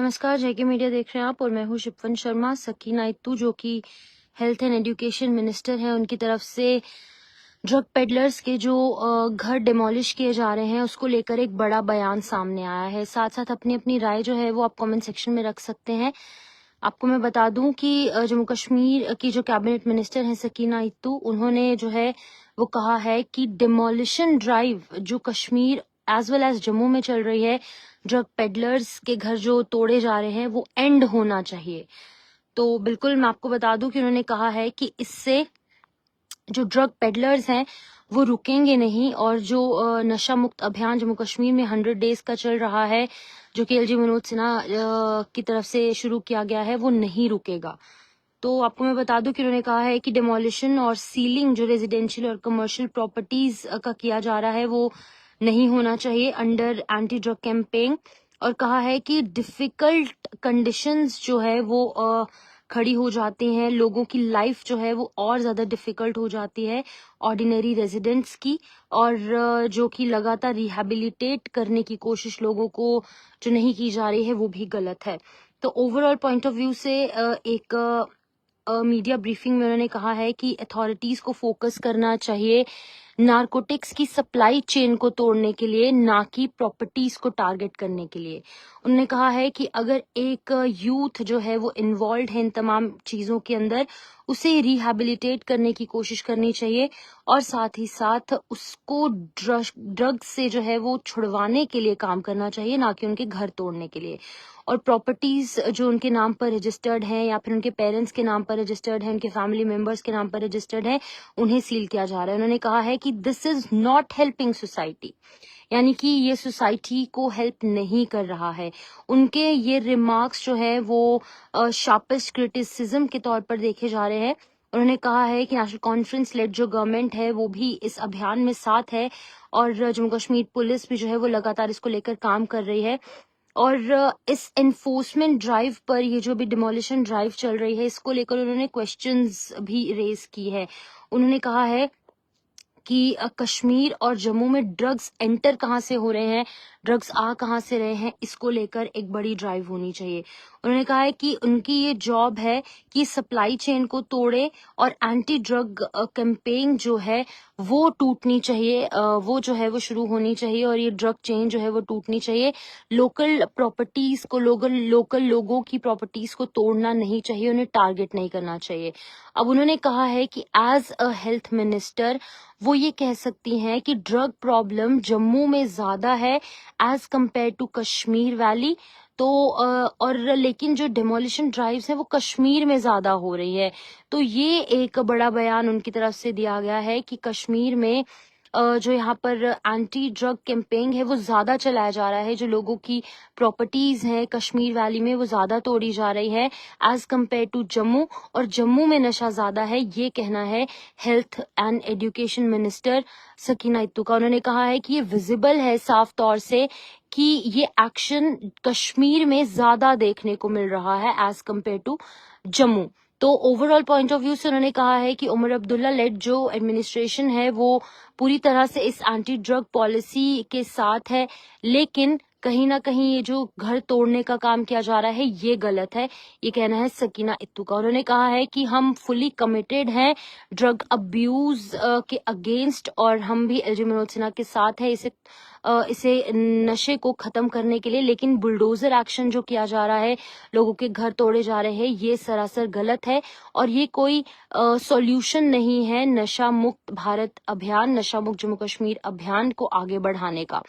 नमस्कार, जेके मीडिया देख रहे हैं आप और मैं हूं शिपवन शर्मा। सकीना इत्तू जो कि हेल्थ एंड एजुकेशन मिनिस्टर हैं, उनकी तरफ से ड्रग पेडलर्स के जो घर डिमोलिश किए जा रहे हैं उसको लेकर एक बड़ा बयान सामने आया है। साथ साथ अपनी अपनी राय जो है वो आप कमेंट सेक्शन में रख सकते हैं। आपको मैं बता दूं कि जम्मू कश्मीर की जो कैबिनेट मिनिस्टर हैं सकीना इत्तू, उन्होंने जो है वो कहा है कि डिमोलिशन ड्राइव जो Kashmir as well as Jammu में चल रही है, ड्रग पेडलर्स के घर जो तोड़े जा रहे हैं वो एंड होना चाहिए। तो बिल्कुल मैं आपको बता दूं कि उन्होंने कहा है कि इससे जो ड्रग पेडलर्स हैं वो रुकेंगे नहीं और जो नशा मुक्त अभियान जम्मू कश्मीर में 100 डेज का चल रहा है, जो कि एलजी मनोज सिन्हा की तरफ से शुरू किया गया है, वो नहीं रुकेगा। तो आपको मैं बता दूं कि उन्होंने कहा है कि डिमोलिशन और सीलिंग जो रेजिडेंशियल और कमर्शियल प्रॉपर्टीज का किया जा रहा है वो नहीं होना चाहिए अंडर एंटी ड्रग कैंपेन, और कहा है कि डिफिकल्ट कंडीशंस जो है वो खड़ी हो जाती हैं, लोगों की लाइफ जो है वो और ज्यादा डिफिकल्ट हो जाती है ऑर्डिनरी रेजिडेंट्स की, और जो कि लगातार रिहैबिलिटेट करने की कोशिश लोगों को जो नहीं की जा रही है वो भी गलत है। तो ओवरऑल पॉइंट ऑफ व्यू से एक मीडिया ब्रीफिंग में उन्होंने कहा है कि अथॉरिटीज को फोकस करना चाहिए नारकोटिक्स की सप्लाई चेन को तोड़ने के लिए, ना कि प्रॉपर्टीज को टारगेट करने के लिए। उन्होंने कहा है कि अगर एक यूथ जो है वो इन्वॉल्व है इन तमाम चीजों के अंदर, उसे रिहैबिलिटेट करने की कोशिश करनी चाहिए और साथ ही साथ उसको ड्रग्स से जो है वो छुड़वाने के लिए काम करना चाहिए, ना कि उनके घर तोड़ने के लिए। और प्रॉपर्टीज जो उनके नाम पर रजिस्टर्ड हैं या फिर उनके पेरेंट्स के नाम पर रजिस्टर्ड हैं, उनके फैमिली मेंबर्स के नाम पर रजिस्टर्ड है, उन्हें सील किया जा रहा है। उन्होंने कहा है कि this is not helping society, यानी कि ये सोसाइटी को हेल्प नहीं कर रहा है। उनके ये रिमार्क्स जो है वो शार्पेस्ट क्रिटिसिज्म के तौर पर देखे जा रहे हैं। उन्होंने कहा है कि नेशनल कॉन्फ्रेंस लेड जो गवर्नमेंट है वो भी इस अभियान में साथ है और जम्मू कश्मीर पुलिस भी जो है वो लगातार इसको लेकर काम कर रही है। और इस एनफोर्समेंट ड्राइव पर, ये जो भी डिमोलिशन ड्राइव चल रही है, इसको लेकर उन्होंने क्वेश्चंस भी रेज की है। उन्होंने कहा है कि कश्मीर और जम्मू में ड्रग्स एंटर कहाँ से हो रहे हैं, ड्रग्स आ कहाँ से रहे हैं, इसको लेकर एक बड़ी ड्राइव होनी चाहिए। उन्होंने कहा है कि उनकी ये जॉब है कि सप्लाई चेन को तोड़े और एंटी ड्रग कैंपेन जो है वो टूटनी चाहिए, वो जो है वो शुरू होनी चाहिए और ये ड्रग चेन जो है वो टूटनी चाहिए। लोकल प्रॉपर्टीज को, लोकल लोगों की प्रॉपर्टीज को तोड़ना नहीं चाहिए, उन्हें टारगेट नहीं करना चाहिए। अब उन्होंने कहा है कि एज अ हेल्थ मिनिस्टर वो ये कह सकती हैं कि ड्रग प्रॉब्लम जम्मू में ज्यादा है as compare to Kashmir valley. तो और लेकिन जो डिमोलिशन ड्राइव्स हैं वो कश्मीर में ज्यादा हो रही है। तो ये एक बड़ा बयान उनकी तरफ से दिया गया है कि कश्मीर में जो यहाँ पर एंटी ड्रग कैंपेन है वो ज्यादा चलाया जा रहा है, जो लोगों की प्रॉपर्टीज हैं कश्मीर वैली में वो ज्यादा तोड़ी जा रही है एज कंपेयर टू जम्मू, और जम्मू में नशा ज्यादा है, ये कहना है health and education minister Sakina Itoo का। उन्होंने कहा है कि ये विजिबल है साफ तौर से कि ये एक्शन कश्मीर में ज्यादा देखने को मिल रहा है एज कंपेयर टू जम्मू। तो ओवरऑल पॉइंट ऑफ व्यू से उन्होंने कहा है कि उमर अब्दुल्ला लेड जो एडमिनिस्ट्रेशन है वो पूरी तरह से इस एंटी ड्रग पॉलिसी के साथ है, लेकिन कहीं ना कहीं ये जो घर तोड़ने का काम किया जा रहा है ये गलत है, ये कहना है सकीना इत्तू का। उन्होंने कहा है कि हम फुली कमिटेड हैं ड्रग अब्यूज के अगेंस्ट और हम भी एलजी मनोज सिन्हा के साथ है इसे नशे को खत्म करने के लिए, लेकिन बुलडोजर एक्शन जो किया जा रहा है, लोगों के घर तोड़े जा रहे हैं, ये सरासर गलत है और ये कोई सॉल्यूशन नहीं है नशा मुक्त भारत अभियान, नशा मुक्त जम्मू कश्मीर अभियान को आगे बढ़ाने का।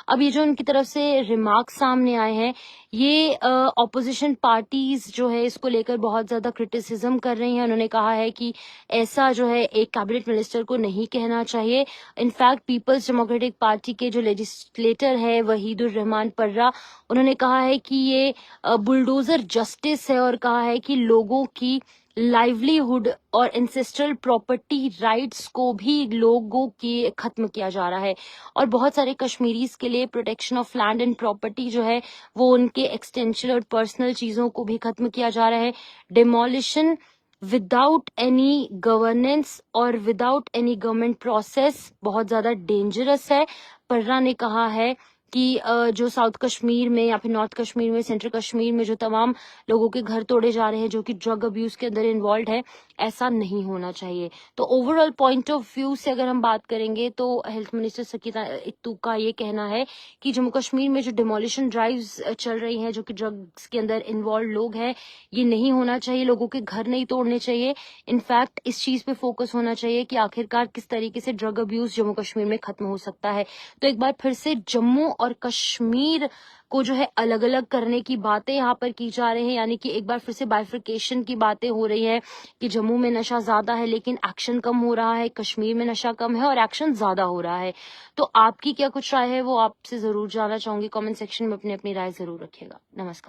अब ये जो उनकी तरफ से रिमार्क सामने आए हैं, ये ऑपोजिशन पार्टीज जो है इसको लेकर बहुत ज्यादा क्रिटिसिज्म कर रही हैं। उन्होंने कहा है कि ऐसा जो है एक कैबिनेट मिनिस्टर को नहीं कहना चाहिए। इनफैक्ट पीपल्स डेमोक्रेटिक पार्टी के जो लेजिस्लेटर है वहीदुर रहमान पर्रा, उन्होंने कहा है कि ये बुलडोजर जस्टिस है और कहा है कि लोगों की लाइवलीहुड और इंसेस्ट्रल प्रॉपर्टी राइट्स को भी लोगों के खत्म किया जा रहा है और बहुत सारे कश्मीरीज के लिए protection of land and property जो है वो उनके एक्सटेंशियल और पर्सनल चीजों को भी खत्म किया जा रहा है। डिमोलिशन विदाउट एनी गवर्नेंस और विदाउट एनी गवर्नमेंट प्रोसेस बहुत ज्यादा डेंजरस है। पर्रा ने कहा है कि जो साउथ कश्मीर में या फिर नॉर्थ कश्मीर में, सेंट्रल कश्मीर में जो तमाम लोगों के घर तोड़े जा रहे हैं जो कि ड्रग अब्यूज के अंदर इन्वॉल्व है, ऐसा नहीं होना चाहिए। तो ओवरऑल पॉइंट ऑफ व्यू से अगर हम बात करेंगे तो हेल्थ मिनिस्टर सकीना इत्तू का ये कहना है कि जम्मू कश्मीर में जो डिमोलिशन ड्राइव्स चल रही हैं जो कि ड्रग्स के अंदर इन्वॉल्व लोग हैं, ये नहीं होना चाहिए, लोगों के घर नहीं तोड़ने चाहिए। इनफैक्ट इस चीज पे फोकस होना चाहिए कि आखिरकार किस तरीके से ड्रग अब्यूज जम्मू कश्मीर में खत्म हो सकता है। तो एक बार फिर से जम्मू और कश्मीर को जो है अलग अलग करने की बातें यहाँ पर की जा रही हैं, यानी कि एक बार फिर से बाइफर्केशन की बातें हो रही हैं कि जम्मू में नशा ज्यादा है लेकिन एक्शन कम हो रहा है, कश्मीर में नशा कम है और एक्शन ज्यादा हो रहा है। तो आपकी क्या कुछ राय है वो आपसे जरूर जानना चाहूंगी, कमेंट सेक्शन में अपनी अपनी राय जरूर रखिएगा। नमस्कार।